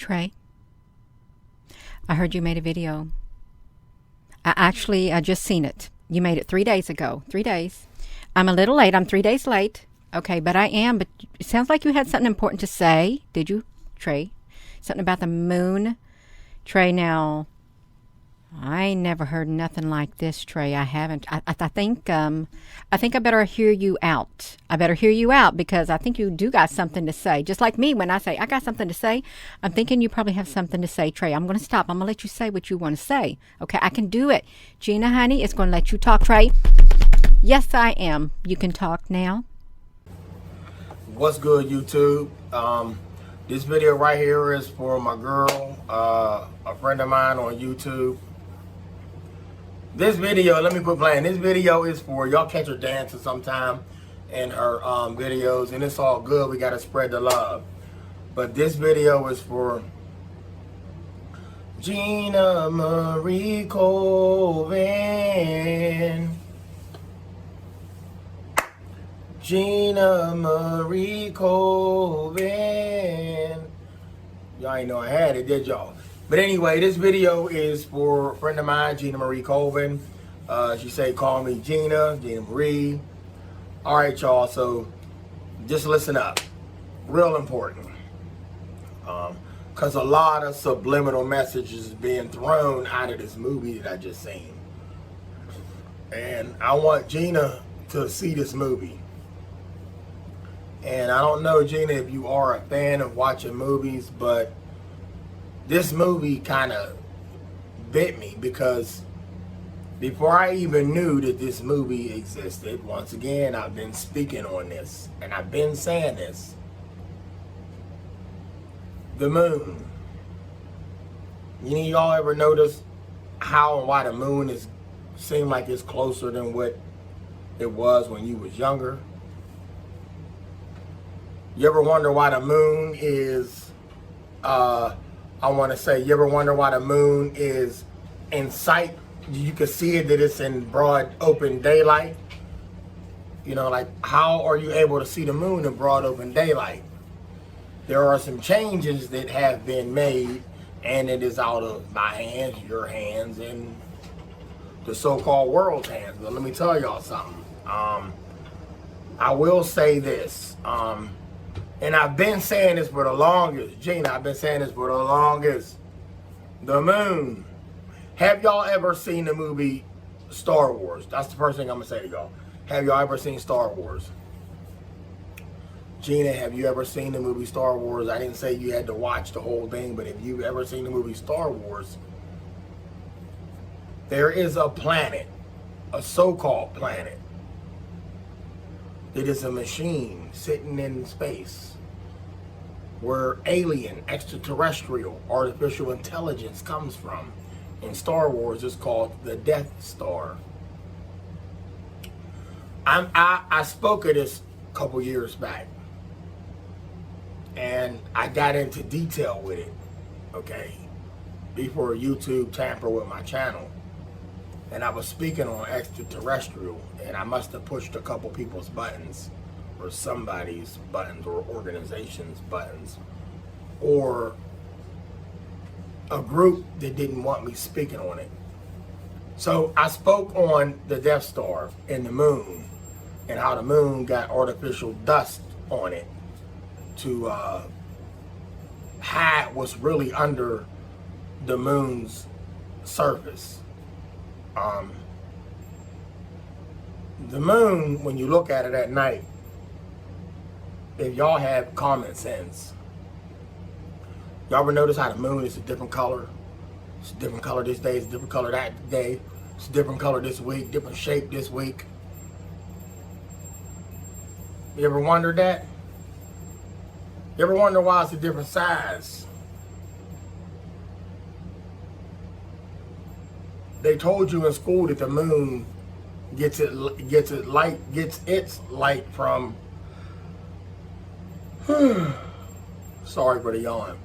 Trey, I heard you made a video. I just seen it. You made it 3 days ago. 3 days. I'm a little late. I'm 3 days late. Okay, but I am. But it sounds like you had something important to say. Did you, Trey? Something about the moon? Trey, now, I ain't never heard nothing like this, Trey. I haven't. I think I better hear you out. I better hear you out because I think you do got something to say. Just like me when I say I got something to say, I'm thinking you probably have something to say, Trey. I'm going to stop. I'm going to let you say what you want to say. Okay, I can do it. Gina, honey, is going to let you talk, Trey. Yes, I am. You can talk now. What's good, YouTube? This video right here is for my girl, a friend of mine on YouTube. This video, let me quit playing. This video is for y'all catch her dancing sometime in her videos, and it's all good. We gotta spread the love. But this video is for Gina Marie Colvin. Gina Marie Colvin. Y'all ain't know I had it, did y'all? But anyway, this video is for a friend of mine, Gina Marie Colvin. She said, call me Gina Marie. All right, y'all, so just listen up. Real important. Because a lot of subliminal messages is being thrown out of this movie that I just seen. And I want Gina to see this movie. And I don't know, Gina, if you are a fan of watching movies, but this movie kind of bit me because before I even knew that this movie existed, once again, I've been speaking on this and I've been saying this. The moon. Y'all ever notice how and why the moon is seem like it's closer than what it was when you was younger? You ever wonder why the moon is, you ever wonder why the moon is in sight? You can see it, that it's in broad open daylight. Like, how are you able to see the moon in broad open daylight? There are some changes that have been made, and it is out of my hands, your hands, and the so-called world's hands. But let me tell y'all something. I will say this. And I've been saying this for the longest. Gina, I've been saying this for the longest. The moon. Have y'all ever seen the movie Star Wars? That's the first thing I'm going to say to y'all. Have y'all ever seen Star Wars? Gina, have you ever seen the movie Star Wars? I didn't say you had to watch the whole thing, but if you've ever seen the movie Star Wars, there is a planet, a so-called planet. It is a machine sitting in space where alien, extraterrestrial, artificial intelligence comes from. In Star Wars, it's called the Death Star. I spoke of this a couple years back, and I got into detail with it, okay, before YouTube tampered with my channel. And I was speaking on extraterrestrial, and I must have pushed a couple people's buttons, or somebody's buttons, or organization's buttons, or a group that didn't want me speaking on it. So I spoke on the Death Star and the moon, and how the moon got artificial dust on it to hide what's really under the moon's surface. The moon, when you look at it at night, if y'all have common sense, y'all ever notice how the moon is a different color? It's a different color this day, it's a different color that day, it's a different color this week, different shape this week. You ever wondered that? You ever wonder why it's a different size? They told you in school that the moon gets its light from sorry for the yawn.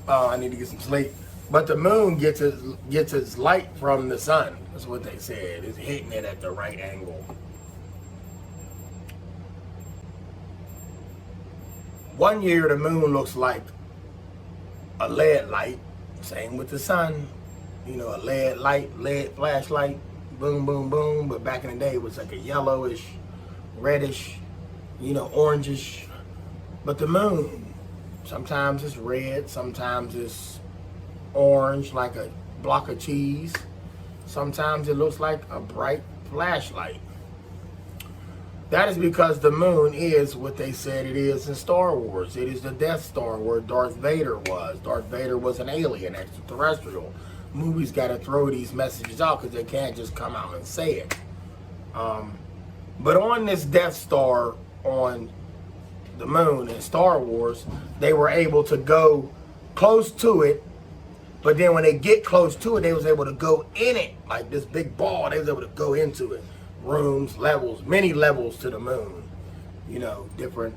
I need to get some sleep. But the moon gets its light from the sun. That's what they said. It's hitting it at the right angle. One year the moon looks like a LED light. Same with the sun. You know, a LED light, LED flashlight, boom, boom, boom. But back in the day, it was like a yellowish, reddish, you know, orangish. But the moon, sometimes it's red, sometimes it's orange like a block of cheese. Sometimes it looks like a bright flashlight. That is because the moon is what they said it is in Star Wars. It is the Death Star where Darth Vader was. Darth Vader was an alien, extraterrestrial. Movies got to throw these messages out because they can't just come out and say it. But on this Death Star on the moon in Star Wars, they were able to go close to it. But then when they get close to it, they was able to go in it. Like this big ball, they was able to go into it. Rooms, levels, many levels to the moon. You know, different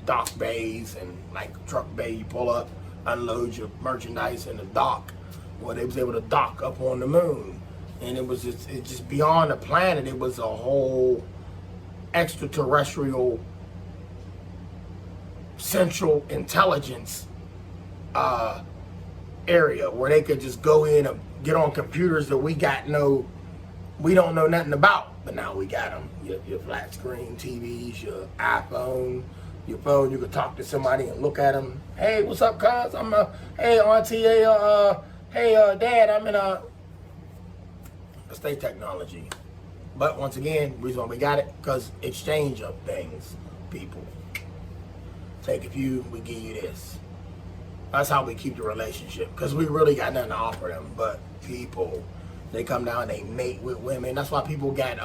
dock bays and like truck bay you pull up, unload your merchandise in the dock. Well, they was able to dock up on the moon. And it was just beyond the planet. It was a whole extraterrestrial central intelligence area where they could just go in and get on computers that we don't know nothing about, but now we got them. Your flat screen TVs, your iPhone, your phone. You could talk to somebody and look at them. Hey, what's up, cuz? Hey, auntie, hey, dad, I'm in state technology. But once again, reason why we got it, because exchange of things, people. Take a few, we give you this. That's how we keep the relationship, because we really got nothing to offer them, but people. They come down, they mate with women. That's why people got,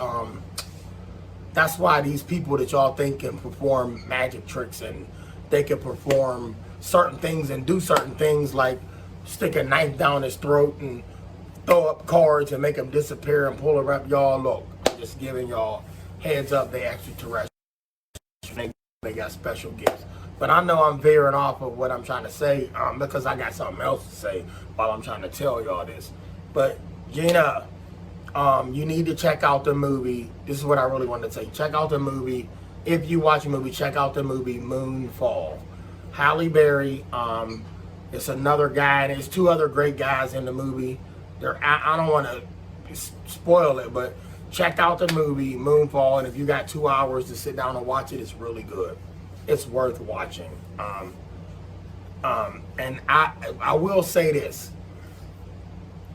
that's why these people that y'all think can perform magic tricks and they can perform certain things and do certain things like stick a knife down his throat and throw up cards and make them disappear and pull it up. Y'all, look, I'm just giving y'all heads up, they extraterrestrial. They got special gifts. But I know I'm veering off of what I'm trying to say because I got something else to say while I'm trying to tell y'all this. But Gina, you need to check out the movie. This is what I really wanted to say. Check out the movie. If you watch a movie, check out the movie Moonfall. Halle Berry, it's another guy, and there's two other great guys in the movie. I don't want to spoil it, but check out the movie Moonfall, and if you got 2 hours to sit down and watch it, it's really good. It's worth watching. And I will say this.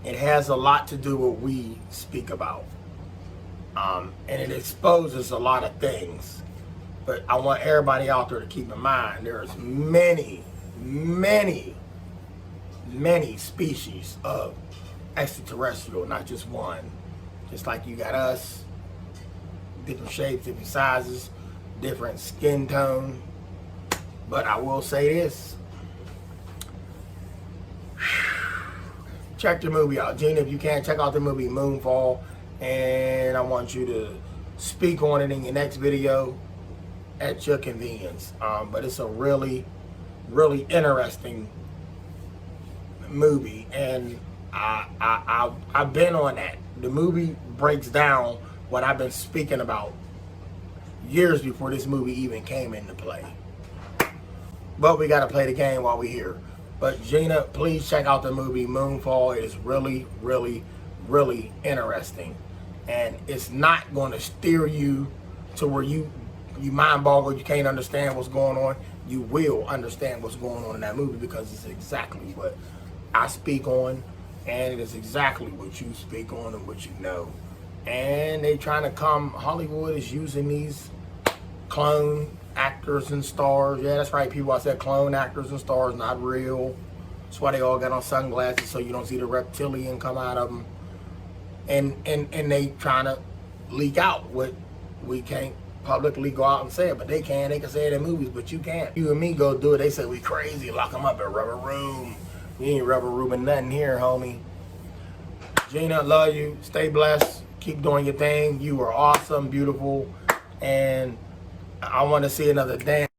It has a lot to do with what we speak about. And it exposes a lot of things. But I want everybody out there to keep in mind, there's many, many, many species of extraterrestrial, not just one. Just like you got us, different shapes, different sizes, different skin tone. But I will say this. Check the movie out. Gina, if you can, check out the movie Moonfall. And I want you to speak on it in your next video at your convenience. But it's a really, really interesting movie. And I've been on that. The movie breaks down what I've been speaking about years before this movie even came into play. But we got to play the game while we're here. But Gina, please check out the movie Moonfall. It is really, really, really interesting. And it's not going to steer you to where you mind boggled, you can't understand what's going on. You will understand what's going on in that movie because it's exactly what I speak on. And it is exactly what you speak on and what you know. And they trying to Hollywood is using these clone actors and stars. Yeah, that's right, people. I said clone actors and stars, not real. That's why they all got on sunglasses so you don't see the reptilian come out of them. And they trying to leak out what we can't publicly go out and say it, but they can say it in movies, but you can't. You and me go do it. They say we crazy, lock them up in rubber room. We ain't rubber rooming nothing here, homie. Gina, love you. Stay blessed. Keep doing your thing. You are awesome, beautiful, and I want to see another dance.